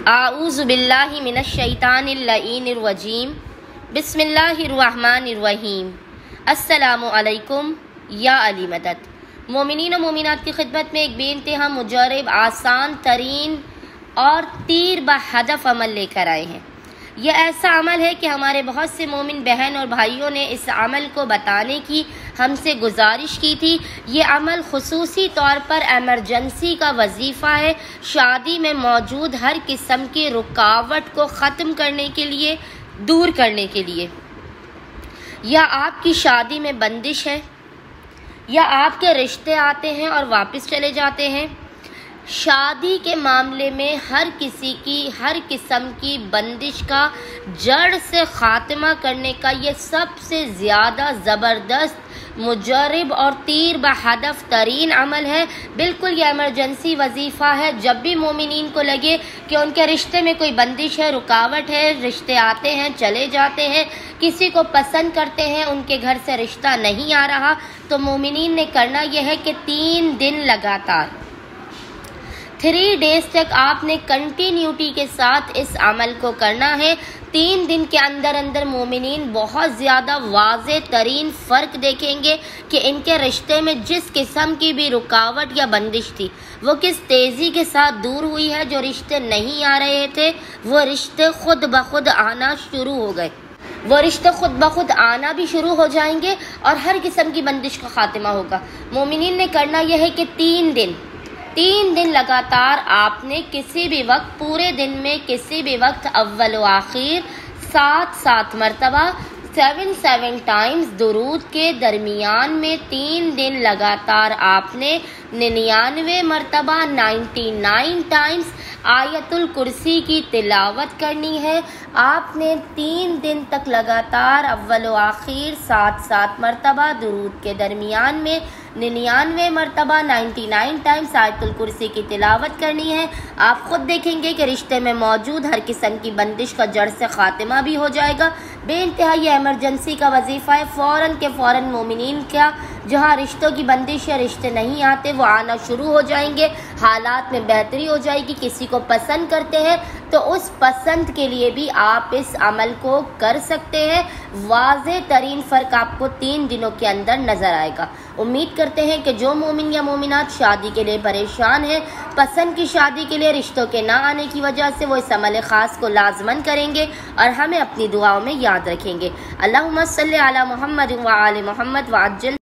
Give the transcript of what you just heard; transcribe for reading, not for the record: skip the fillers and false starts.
اعوذ باللہ من الشیطان اللعین الرجیم بسم اللہ الرحمن الرحیم السلام علیکم یا علی مدد۔ مومنین و مومنات کی خدمت میں ایک بے انتہا مجرب، آسان ترین اور تیر بہدف عمل لے کر آئے ہیں۔ یہ ایسا عمل ہے کہ ہمارے بہت سے مومن بہن اور بھائیوں نے اس عمل کو بتانے کی ہم سے گزارش کی تھی۔ یہ عمل خصوصی طور پر ایمرجنسی کا وظیفہ ہے، شادی میں موجود ہر قسم کی رکاوٹ کو ختم کرنے کے لیے، دور کرنے کے لیے۔ یا آپ کی شادی میں بندش ہے، یا آپ کے رشتے آتے ہیں اور واپس چلے جاتے ہیں۔ شادی کے معاملے میں ہر کسی کی ہر قسم کی بندش کا جڑ سے خاتمہ کرنے کا یہ سب سے زیادہ زبردست، مجرب اور تیر بہدف ترین عمل ہے۔ بالکل یہ ایمرجنسی وظیفہ ہے۔ جب بھی مومنین کو لگے کہ ان کے رشتے میں کوئی بندش ہے، رکاوٹ ہے، رشتے آتے ہیں چلے جاتے ہیں، کسی کو پسند کرتے ہیں، ان کے گھر سے رشتہ نہیں آ رہا، تو مومنین نے کرنا یہ ہے کہ 3 دن لگاتار 3 days تک آپ نے کنٹینیوٹی کے ساتھ اس عمل کو کرنا ہے۔ 3 دن کے اندر مومنین بہت زیادہ واضح ترین فرق دیکھیں گے کہ ان کے رشتے میں جس قسم کی بھی رکاوٹ یا بندش تھی وہ کس تیزی کے ساتھ دور ہوئی ہے۔ جو رشتے نہیں آ رہے تھے وہ رشتے خود بخود آنا شروع ہو گئے، وہ رشتے خود بخود آنا بھی شروع ہو جائیں گے اور ہر قسم کی بندش کا خاتمہ ہوگا۔ مومنین نے کرنا یہ ہے کہ 3 دن لگاتار آپ نے کسی بھی وقت، پورے دن میں کسی بھی وقت، اول و آخر 7 مرتبہ 7 ٹائمز درود کے درمیان میں 3 دن لگاتار آپ نے 99 مرتبہ 99 ٹائمز آیت الکرسی کی تلاوت کرنی ہے۔ آپ نے 3 دن تک لگاتار اول و آخر 7 مرتبہ درود کے درمیان میں 99 مرتبہ 99 ٹائمز آیت الکرسی کی تلاوت کرنی ہے۔ آپ خود دیکھیں گے کہ رشتے میں موجود ہر قسم کی بندش کا جڑ سے خاتمہ بھی ہو جائے گا۔ بے انتہا یہ ایمرجنسی کا وظیفہ ہے۔ فوراً مومنین کا جہاں رشتوں کی بندش یا رشتے نہیں آتے وہ آنا شروع ہو جائیں گے، حالات میں بہتری ہو جائے گی۔ کسی کو پسند کرتے ہیں تو اس پسند کے لیے بھی آپ اس عمل کو کر سکتے ہیں۔ واضح ترین فرق آپ کو 3 دنوں کے اندر نظر آئے گا۔ امید کرتے ہیں کہ جو مومن یا مومنات شادی کے لیے پریشان ہیں، پسند کی شادی کے لیے رشتوں کے نہ آنے کی وجہ سے، وہ اس عمل خاص کو لازماً کریں گے اور ہمیں اپنی دعاؤں میں یاد رکھیں گے۔ اللہم صلی علی محمد وآل محمد وعجل